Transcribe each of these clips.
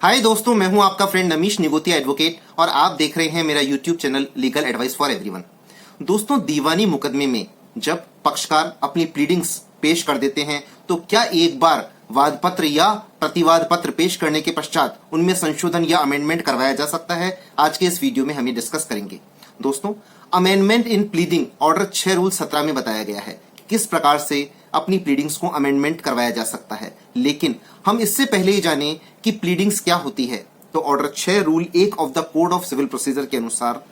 हाय दोस्तों, मैं हूं आपका फ्रेंड नमीश निगोतिया एडवोकेट और आप देख रहे हैं मेरा YouTube channel legal advice for everyone. दोस्तों, दीवानी मुकदमे में जब पक्षकार अपनी प्लीडिंग्स पेश कर देते हैं तो क्या एक बार वाद पत्र या प्रतिवाद पत्र पेश करने के पश्चात उनमें संशोधन या अमेंडमेंट करवाया जा सकता है? आज के इस वीडियो में हम ये डिस्कस करेंगे। दोस्तों, amendment in pleading order 6 rule 17 में बताया गया है कि किस प्रकार से अपनी प्लीडिंग्स को अमेंडमेंट करवाया जा सकता है। लेकिन हम इससे पहले ही जाने कि प्लीडिंग्स क्या होती है। तो order 6 rule 1 of the code of civil procedure के अनुसार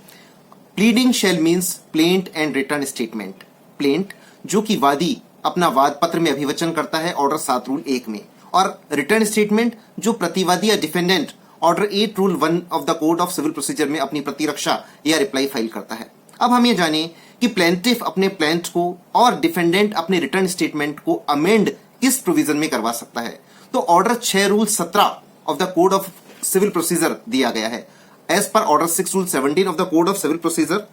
pleading shall means plaint and return statement. Plaint जो कि वादी अपना वाद पत्र में अभिवचन करता है ऑर्डर 7 रूल 1 में, और रिटर्न स्टेटमेंट जो प्रतिवादी या defendant order 8 rule 1 of the code of civil procedure में अपनी प्रतिरक्षा या रिप्लाई फाइल करता है। अब हम ये जाने कि प्लेंटिफ अपने प्लेंट को और डिफेंडेंट अपने रिटर्न स्टेटमेंट को अमेंड किस प्रोविजन में करवा सकता है। तो order 6 rule 17 of the code of civil procedure दिया गया है। एज पर order 6 rule 17 of the code of civil procedure,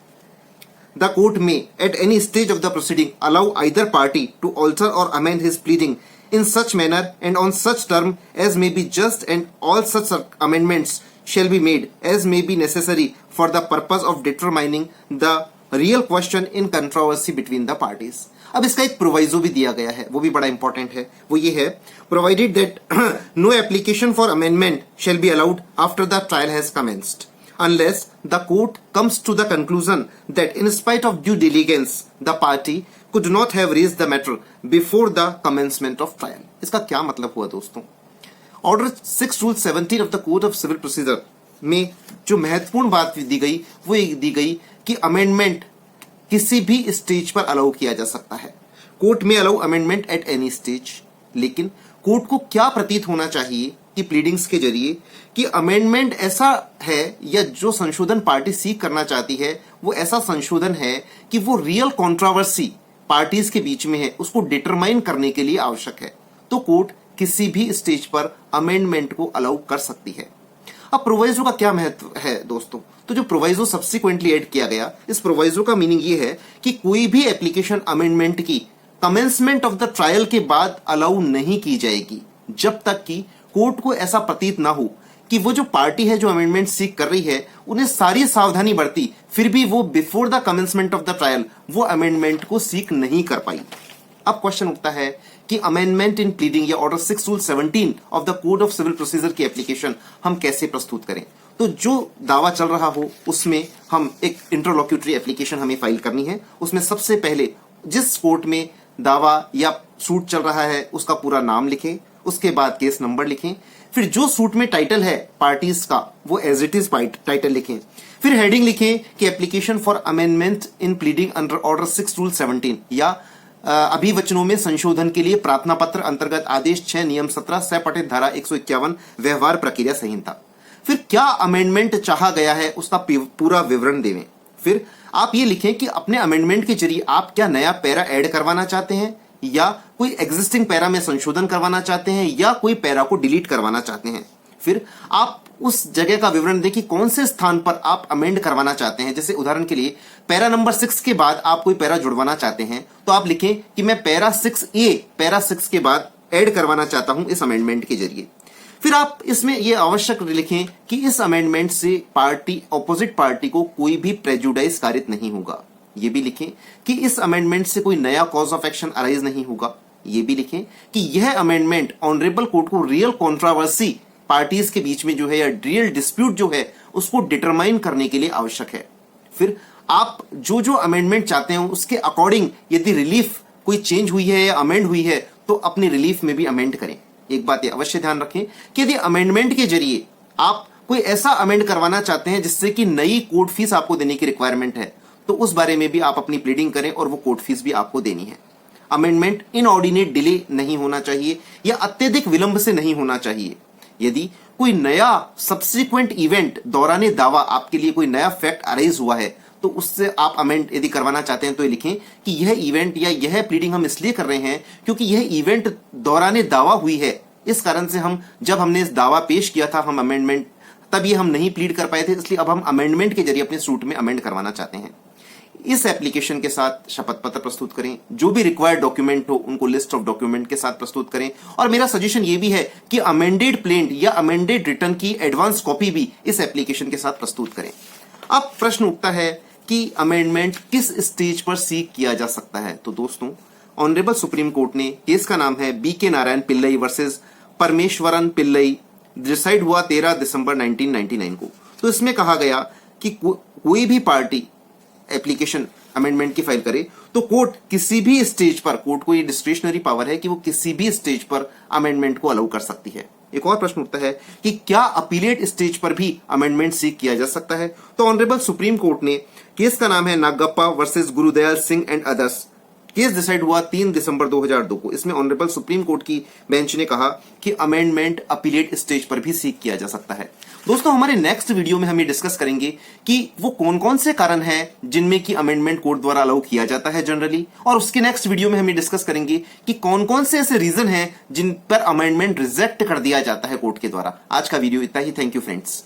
the court may at any stage of the proceeding allow either party to alter or amend his pleading in such manner and on such term as may be just, and all such amendments shall be made as may be necessary for the purpose of determining the real question in controversy between the parties। अब इसका एक proviso भी दिया गया है, वो भी बड़ा इंपॉर्टेंट है। वो ये है, provided that no application for amendment shall be allowed after the trial has commenced unless the court comes to the conclusion that in spite of due diligence the party could not have raised the matter before the commencement of trial। इसका क्या मतलब हुआ दोस्तों? Order 6 rule 17 of the code of civil procedure में जो महत्वपूर्ण बात दी गई वो एक दी गई कि अमेंडमेंट किसी भी स्टेज पर अलाउ किया जा सकता है। कोर्ट में allow amendment at any stage. लेकिन कोर्ट को क्या प्रतीत होना चाहिए कि प्लीडिंग्स के जरिए कि अमेंडमेंट ऐसा है या जो संशोधन पार्टी सीख करना चाहती है वो ऐसा संशोधन है कि वो रियल कंट्रोवर्सी पार्टीज के बीच में है, उसको डिटरमाइन करने के लिए आवश्यक है। तो कोर्ट किसी भी स्टेज पर अमेंडमेंट को अलाउ कर सकती है। अब प्रोवाइजो का क्या महत्व है दोस्तों? तो जो प्रोवाइजो सब्सिक्वेंटली ऐड किया गया, इस प्रोवाइजो का मीनिंग ये है कि कोई भी एप्लीकेशन अमेंडमेंट की कमेंसमेंट ऑफ द ट्रायल के बाद अलाउ नहीं की जाएगी जब तक कि कोर्ट को ऐसा प्रतीत ना हो कि वो जो पार्टी है जो अमेंडमेंट सीख कर रही है उन्हें सारी सावधानी बरती फिर भी वो before the commencement of the trial वो अमेंडमेंट को सीख नहीं कर पाई। अब क्वेश्चन उठता है कि अमेंडमेंट इन प्लीडिंग या order 6 rule 17 of the code of civil procedure की एप्लीकेशन हम कैसे प्रस्तुत करें? तो जो दावा चल रहा हो उसमें हम एक इंटरलॉक्यूटरी एप्लीकेशन हमें फाइल करनी है। उसमें सबसे पहले जिस कोर्ट में दावा या सूट चल रहा है उसका पूरा नाम लिखें, उसके बाद केस नंबर लिखें, फिर जो सूट में टाइटल है पार्टीज का वो एज इट इज टाइटल लिखें, फिर हेडिंग लिखें कि application for amendment in pleading under order 6 rule 17 या अभिवचनों में संशोधन के लिए प्रार्थना पत्र अंतर्गत आदेश 6 नियम 17 सह पठित धारा 151 व्यवहार प्रक्रिया संहिता। फिर क्या अमेंडमेंट चाहा गया है उसका पूरा विवरण देवें। फिर आप ये लिखें कि अपने अमेंडमेंट के जरिए आप क्या नया पैरा ऐड करवाना चाहते हैं या कोई एग्जिस्टिंग पैरा में संशोधन करवाना चाहते हैं या कोई पैरा को डिलीट करवाना चाहते हैं। फिर आप उस जगह का विवरण दें कि कौन से स्थान पर आप अमेंड करवाना चाहते हैं। जैसे उदाहरण के लिए पैरा नंबर 6 के बाद आप कोई पैरा जुड़वाना चाहते हैं तो आप लिखें कि मैं पैरा 6A पैरा 6 के बाद ऐड करवाना चाहता हूं इस अमेंडमेंट के जरिए। फिर आप इसमें यह आवश्यक लिखें कि इस अमेंडमेंट से पार्टी ऑपोजिट पार्टी को कोई भी प्रेजुडाइज कारित नहीं होगा। ये भी लिखें कि इस अमेंडमेंट से कोई नया कॉज ऑफ एक्शन अराइज नहीं होगा। ये भी लिखें कि यह अमेंडमेंट ऑनरेबल कोर्ट को रियल कंट्रोवर्सी पार्टीज के बीच में जो है या रियल डिस्प्यूट जो है उसको डिटरमाइन करने के लिए आवश्यक है। फिर आप जो जो अमेंडमेंट चाहते हैं उसके अकॉर्डिंग यदि रिलीफ कोई चेंज हुई है या अमेंड हुई है तो अपनी रिलीफ में भी अमेंड करें। एक बात ये अवश्य ध्यान रखें कि यदि अमेंडमेंट के जरिए आप कोई ऐसा अमेंड करवाना चाहते हैं जिससे कि नई कोर्ट फीस आपको देने की रिक्वायरमेंट है तो उस बारे में भी आप अपनी प्लीडिंग करें और वो कोर्ट फीस भी आपको देनी है। अमेंडमेंट इनऑर्डिनेट डिले नहीं होना चाहिए या अत्यधिक विलंब से नहीं होना चाहिए। यदि कोई नया सब्सिक्वेंट इवेंट दौरान दावा आपके लिए कोई नया फैक्ट अराइज हुआ है तो उससे आप अमेंड यदि करवाना चाहते हैं तो ये लिखें कि यह इवेंट या यह प्लीडिंग हम इसलिए कर रहे हैं क्योंकि यह इवेंट दौरान दावा हुई है, इस कारण से हम जब हमने इस दावा पेश किया था हम अमेंडमेंट तब ये हम नहीं प्लीड कर पाए थे, इसलिए अब हम अमेंडमेंट के जरिए अपने सूट में अमेंड करवाना चाहते हैं। इस एप्लीकेशन के साथ शपथ पत्र प्रस्तुत करें, जो भी रिक्वायर्ड डॉक्यूमेंट हो उनको लिस्ट ऑफ डॉक्यूमेंट के साथ प्रस्तुत करें, और मेरा सजेशन ये भी है कि अमेंडेड प्लेंट या अमेंडेड रिटर्न की एडवांस कॉपी भी इस एप्लीकेशन के साथ प्रस्तुत करें। अब प्रश्न उठता है कि अमेंडमेंट किस स्टेज पर सीक किया जा सकता है। तो दोस्तों, ऑनरेबल सुप्रीम कोर्ट ने, केस का नाम है BK Narayan Pillai versus Parameswaran Pillai, decide हुआ 13 दिसंबर 1999 को। तो इसमें कहा गया कि कोई भी पार्टी एप्लीकेशन अमेंडमेंट की फाइल करे तो कोर्ट किसी भी स्टेज पर, कोर्ट को ये डिस्क्रिशनरी पावर है कि वो किसी भी स्टेज पर अमेंडमेंट को अलाउ कर सकती है। एक और प्रश्न उठता है कि क्या अपीलेट स्टेज पर भी अमेंडमेंट सीक किया जा सकता है। तो ऑनरेबल सुप्रीम कोर्ट ने, केस का नाम है Nagappa versus Gurudayal Singh and others, case decide हुआ 3 दिसंबर 2002 को। इसमें ऑनरेबल सुप्रीम कोर्ट की बेंच ने कहा कि अमेंडमेंट अपीलेट स्टेज पर भी सीक किया जा सकता है। दोस्तों, हमारे नेक्स्ट वीडियो में हम ये डिस्कस करेंगे कि वो कौन कौन से कारण हैं जिनमें कि अमेंडमेंट कोर्ट द्वारा अलाउ किया जाता है जनरली, और उसके नेक्स्ट वीडियो में हम ये डिस्कस करेंगे कि कौन कौन से ऐसे रीजन हैं जिन पर अमेंडमेंट रिजेक्ट कर दिया जाता है कोर्ट के द्वारा। आज का वीडियो इतना ही। Thank you friends.